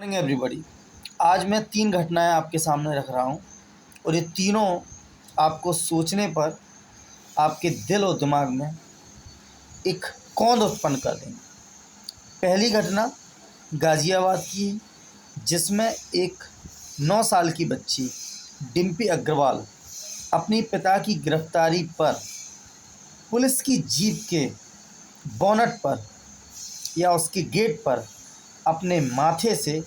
Morning everybody. आज मैं 3 घटनाएं आपके सामने रख रहा हूं और ये तीनों आपको सोचने पर आपके दिल और दिमाग में एक कौंध उत्पन्न कर देंगे। पहली घटना गाज़ियाबाद की है, जिसमें एक 9 साल की बच्ची डिम्पी अग्रवाल अपनी पिता की गिरफ्तारी पर पुलिस की जीप के बोनट पर या उसके गेट पर अपने माथे से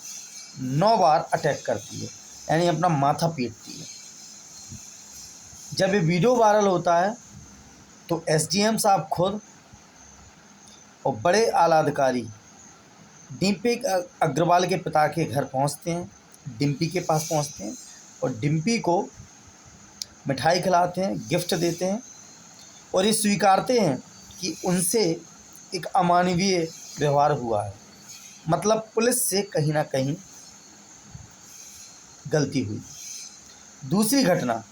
9 बार अटैक करती है, यानी अपना माथा पीटती है। जब ये वीडियो वायरल होता है तो एसडीएम साहब खुद और बड़े आला अधिकारी डिम्पी अग्रवाल के पिता के घर पहुंचते हैं, डिम्पी के पास पहुंचते हैं और डिम्पी को मिठाई खिलाते हैं, गिफ्ट देते हैं और ये स्वीकारते हैं कि उनसे एक अमानवीय व्यवहार हुआ है। मतलब पुलिस से कहीं ना कहीं गलती हुई। दूसरी घटना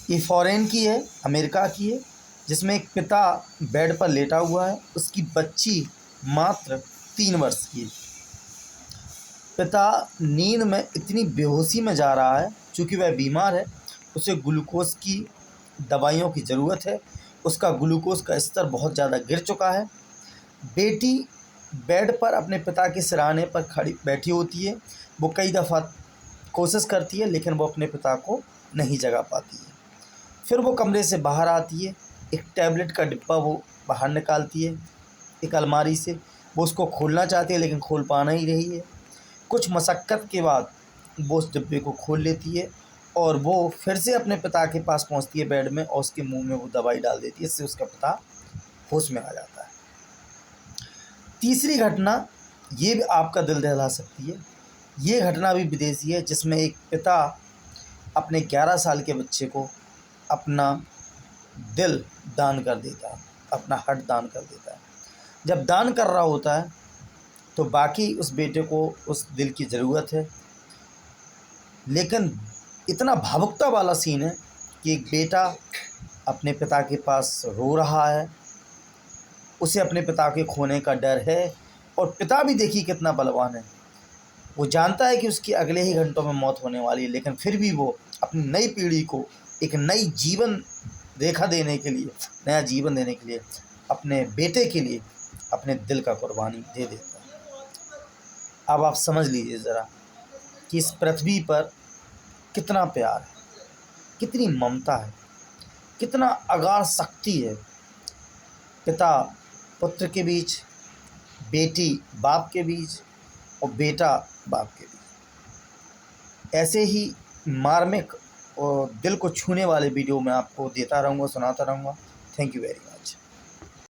ये फॉरेन की है, अमेरिका की है, जिसमें एक पिता बेड पर लेटा हुआ है, उसकी बच्ची मात्र 3 वर्ष की है। पिता नींद में इतनी बेहोशी में जा रहा है, चूँकि वह बीमार है, उसे ग्लूकोज की दवाइयों की ज़रूरत है, उसका ग्लूकोज का स्तर बहुत ज़्यादा गिर चुका है। बेटी बेड पर अपने पिता के सिरहाने पर खड़ी बैठी होती है। वो कई दफ़ा कोशिश करती है लेकिन वो अपने पिता को नहीं जगा पाती है। फिर वो कमरे से बाहर आती है, एक टैबलेट का डिब्बा वो बाहर निकालती है एक अलमारी से। वो उसको खोलना चाहती है लेकिन खोल पा नहीं रही है। कुछ मशक्क़त के बाद वो उस डिब्बे को खोल लेती है और वो फिर से अपने पिता के पास पहुंचती है बेड में और उसके मुंह में वो दवाई डाल देती है, इससे उसका पिता होश में आ जाता है। तीसरी घटना ये भी आपका दिल दहला सकती है। ये घटना भी विदेशी है, जिसमें एक पिता अपने 11 साल के बच्चे को अपना दिल दान कर देता है, अपना हार्ट दान कर देता है। जब दान कर रहा होता है तो बाकी उस बेटे को उस दिल की ज़रूरत है, लेकिन इतना भावुकता वाला सीन है कि एक बेटा अपने पिता के पास रो रहा है, उसे अपने पिता के खोने का डर है और पिता भी देखिए कितना बलवान है। वो जानता है कि उसकी अगले ही घंटों में मौत होने वाली है, लेकिन फिर भी वो अपनी नई पीढ़ी को एक नई जीवन रेखा देने के लिए, नया जीवन देने के लिए, अपने बेटे के लिए अपने दिल का कुर्बानी दे देता है। अब आप समझ लीजिए ज़रा कि इस पृथ्वी पर कितना प्यार है, कितनी ममता है, कितना अगाध शक्ति है पिता पुत्र के बीच, बेटी बाप के बीच और बेटा बाप के बीच। ऐसे ही मार्मिक और दिल को छूने वाले वीडियो मैं आपको देता रहूँगा, सुनाता रहूँगा। Thank you very much.